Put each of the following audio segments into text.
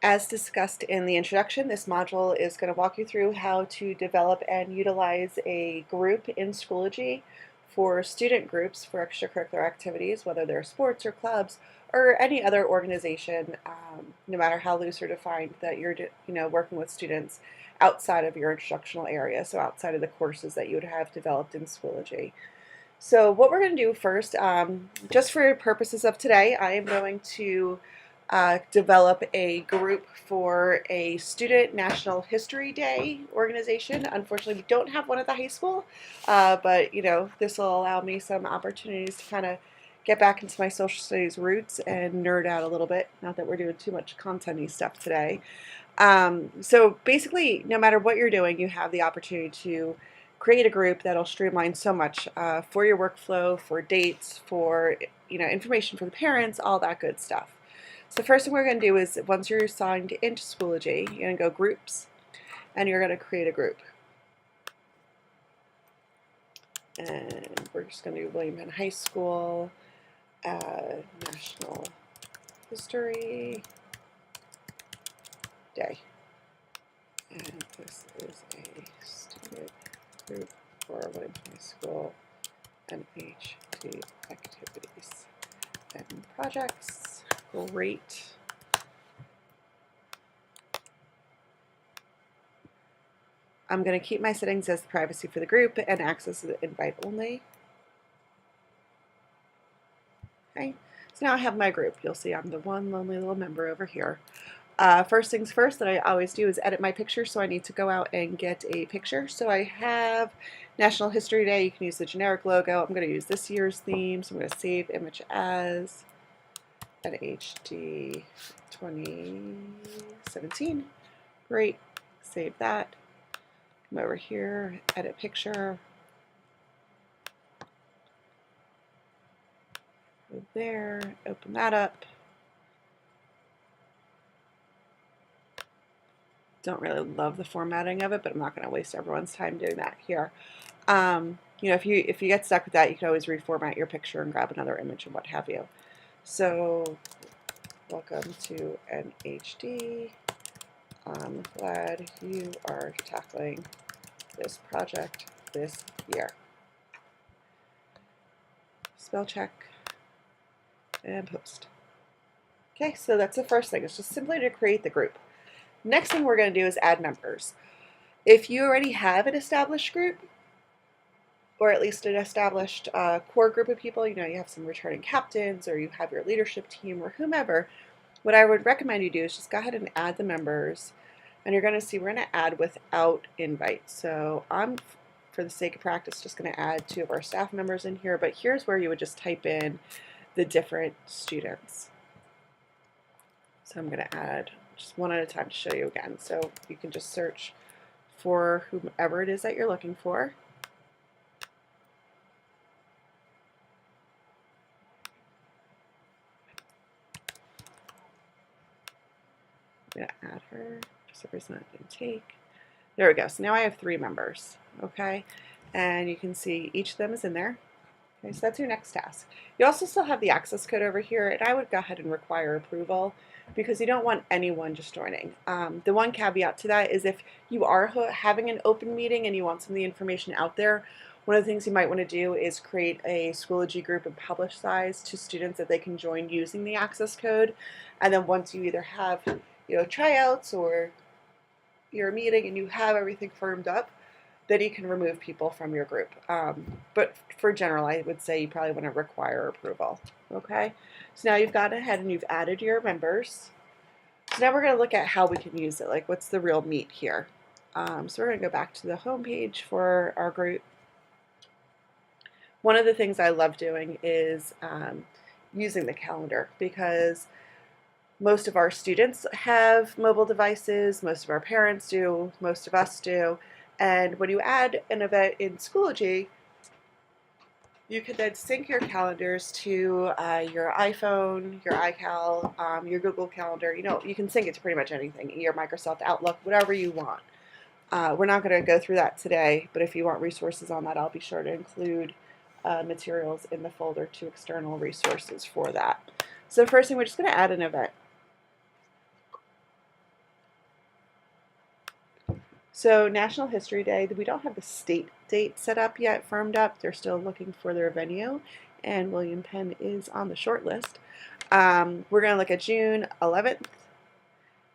As discussed in the introduction, this module is going to walk you through how to develop and utilize a group in Schoology for student groups for extracurricular activities, whether they're sports or clubs or any other organization, no matter how loose or defined, that you're working with students outside of your instructional area, so outside of the courses that you would have developed in Schoology. So what we're going to do first, just for purposes of today, I am going to develop a group for a Student National History Day organization. Unfortunately, we don't have one at the high school, but this will allow me some opportunities to kind of get back into my social studies roots and nerd out a little bit. Not that we're doing too much content-y stuff today. So basically, no matter what you're doing, you have the opportunity to create a group that'll streamline so much for your workflow, for dates, for information for the parents, all that good stuff. So the first thing we're going to do is, once you're signed into Schoology, you're going to go Groups, and you're going to create a group. And we're just going to do William Penn High School National History Day. And this is a student group for William Penn High School NHD activities and projects. Great. I'm going to keep my settings as privacy for the group and access is invite only. Okay, so now I have my group. You'll see I'm the one lonely little member over here. First things first that I always do is edit my picture, so I need to go out and get a picture. So I have National History Day. You can use the generic logo. I'm going to use this year's theme, so I'm going to save image as NHD 2017. Great. Save that. Come over here, edit picture. Go there, open that up. Don't really love the formatting of it, but I'm not going to waste everyone's time doing that here. If you get stuck with that, you can always reformat your picture and grab another image and what have you. So, welcome to NHD. I'm glad you are tackling this project this year. Spell check and post. Okay, so that's the first thing. It's just simply to create the group. Next thing we're going to do is add members. If you already have an established group, or at least an established core group of people, you have some returning captains, or you have your leadership team, or whomever, what I would recommend you do is just go ahead and add the members. And you're going to see we're going to add without invite. So I'm, for the sake of practice, just going to add 2 of our staff members in here. But here's where you would just type in the different students. So I'm going to add just one at a time to show you again. So you can just search for whomever it is that you're looking for. I'm going to add her. For some reason that didn't take. There we go. So now I have 3 members. Okay, and you can see each of them is in there. Okay, so that's your next task. You also still have the access code over here, and I would go ahead and require approval because you don't want anyone just joining. The one caveat to that is if you are having an open meeting and you want some of the information out there, one of the things you might want to do is create a Schoology group and publicize to students that they can join using the access code. And then once you either have tryouts or your meeting and you have everything firmed up, then you can remove people from your group. But for general, I would say you probably want to require approval. Okay, so now you've gone ahead and you've added your members. So now we're going to look at how we can use it, like what's the real meat here. So we're going to go back to the home page for our group. One of the things I love doing is using the calendar, because most of our students have mobile devices, most of our parents do, most of us do. And when you add an event in Schoology, you can then sync your calendars to your iPhone, your iCal, your Google Calendar. You can sync it to pretty much anything, your Microsoft Outlook, whatever you want. We're not going to go through that today, but if you want resources on that, I'll be sure to include materials in the folder to external resources for that. So first thing, we're just going to add an event. So National History Day, we don't have the state date set up yet, firmed up. They're still looking for their venue, and William Penn is on the short list. We're going to look at June 11th,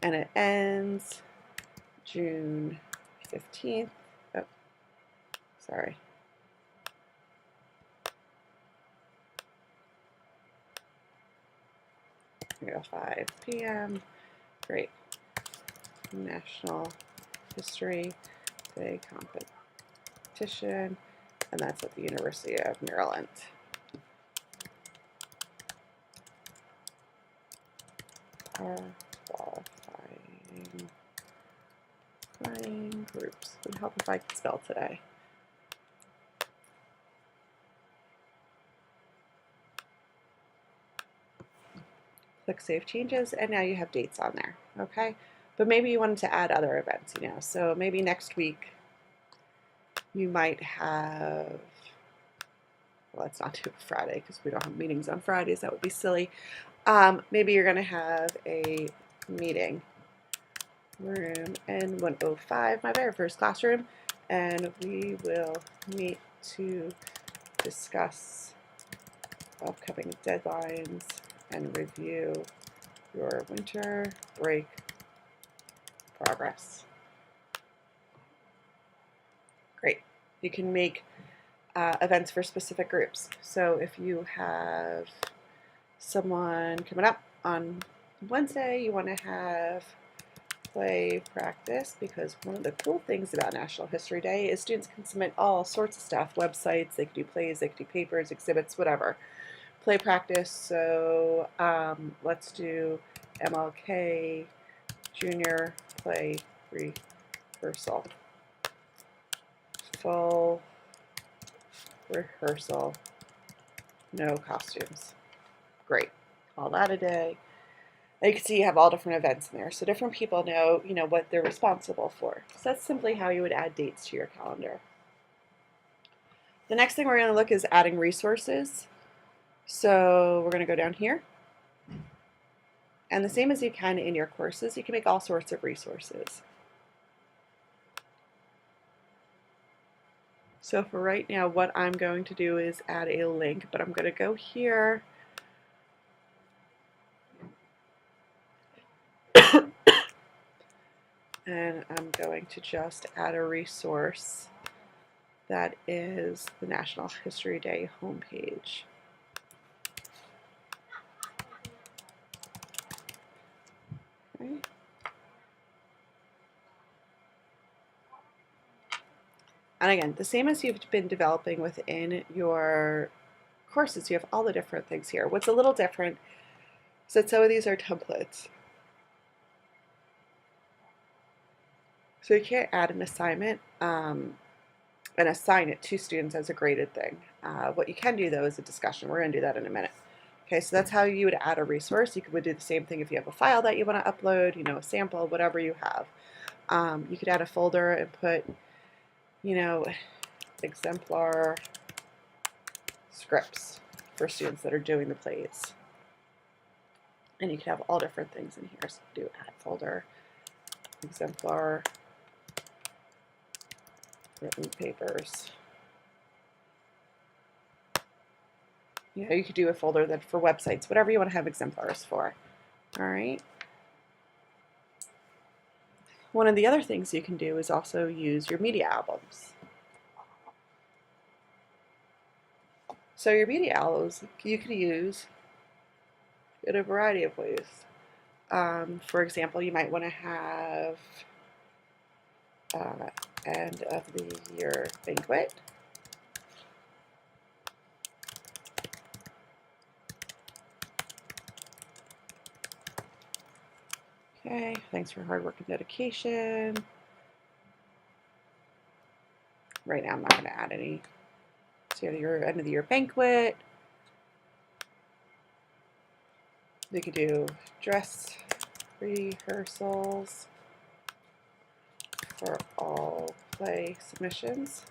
and it ends June 15th. Oh, sorry. Here we go, 5 p.m. Great. National History Day competition, and that's at the University of Maryland. Are qualifying groups. Would help if I could spell today. Click Save Changes, and now you have dates on there, okay? But maybe you wanted to add other events, you know, so maybe next week you might have, well, let's not do Friday because we don't have meetings on Fridays. That would be silly. Maybe you're going to have a meeting. Room N105, my very first classroom, and we will meet to discuss upcoming deadlines and review your winter break progress. Great. You can make events for specific groups. So if you have someone coming up on Wednesday, you want to have play practice, because one of the cool things about National History Day is students can submit all sorts of stuff, websites, they can do plays, they can do papers, exhibits, whatever. Play practice, so let's do MLK Junior play rehearsal. Full rehearsal, no costumes. Great, all that a day. You can see you have all different events in there, so different people know, you know, what they're responsible for. So that's simply how you would add dates to your calendar. The next thing we're going to look is adding resources. So we're going to go down here. And the same as you can in your courses, you can make all sorts of resources. So for right now, what I'm going to do is add a link, but I'm going to go here. And I'm going to just add a resource that is the National History Day homepage. Okay. And again, the same as you've been developing within your courses, you have all the different things here. What's a little different is that some of these are templates. So you can't add an assignment and assign it to students as a graded thing. What you can do, though, is a discussion. We're going to do that in a minute. Okay, so that's how you would add a resource. You would do the same thing if you have a file that you want to upload, you know, a sample, whatever you have. You could add a folder and put, you know, exemplar scripts for students that are doing the plays. And you could have all different things in here. So do add folder, exemplar, written papers. You know, you could do a folder that for websites, whatever you want to have exemplars for. All right. One of the other things you can do is also use your media albums. So your media albums you can use in a variety of ways. For example, you might want to have end of the year banquet. Okay, thanks for hard work and dedication. Right now I'm not going to add any. So your end of the year banquet. You could do dress rehearsals for all play submissions.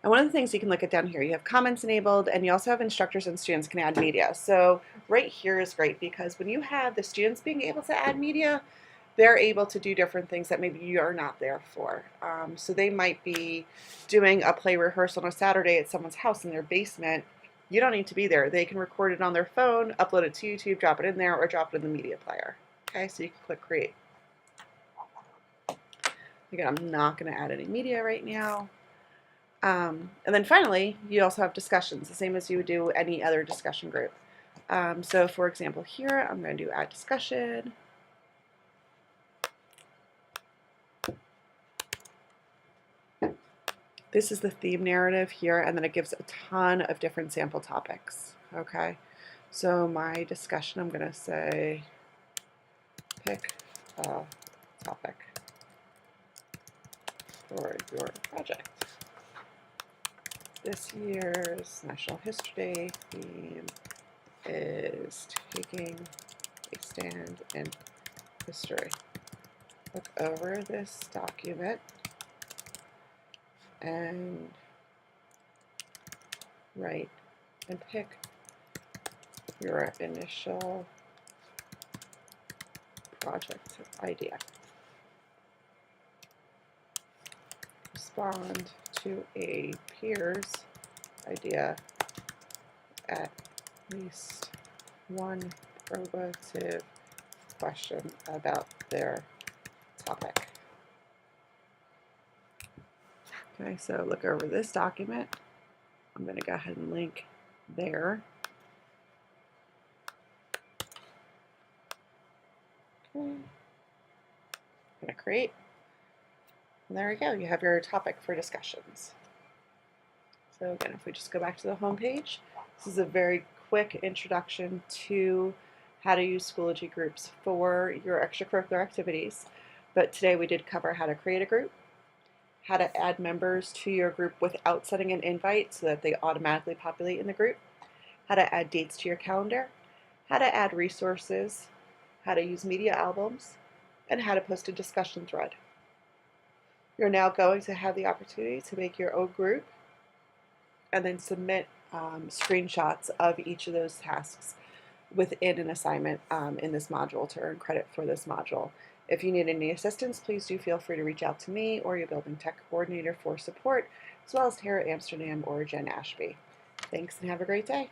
And one of the things you can look at down here, you have comments enabled, and you also have instructors and students can add media. So right here is great because when you have the students being able to add media, they're able to do different things that maybe you are not there for. So they might be doing a play rehearsal on a Saturday at someone's house in their basement. You don't need to be there. They can record it on their phone, upload it to YouTube, drop it in there, or drop it in the media player. Okay, so you can click create. Again, I'm not going to add any media right now. And then finally, you also have discussions, the same as you would do any other discussion group. So for example here, I'm going to do add discussion. This is the theme narrative here, and then it gives a ton of different sample topics. Okay, so my discussion, I'm going to say pick a topic for your project. This year's National History Day theme is taking a stand in history. Look over this document and write and pick your initial project idea. Respond to a peer's idea, at least one probative question about their topic. Okay, so look over this document. I'm going to go ahead and link there. Okay. I'm going to create. And there we go. You have your topic for discussions. So again, if we just go back to the home page, this is a very quick introduction to how to use Schoology groups for your extracurricular activities. But today we did cover how to create a group, how to add members to your group without setting an invite so that they automatically populate in the group, how to add dates to your calendar, how to add resources, how to use media albums, and how to post a discussion thread. You're now going to have the opportunity to make your own group and then submit screenshots of each of those tasks within an assignment in this module to earn credit for this module. If you need any assistance, please do feel free to reach out to me or your building tech coordinator for support, as well as Tara Amsterdam or Jen Ashby. Thanks and have a great day.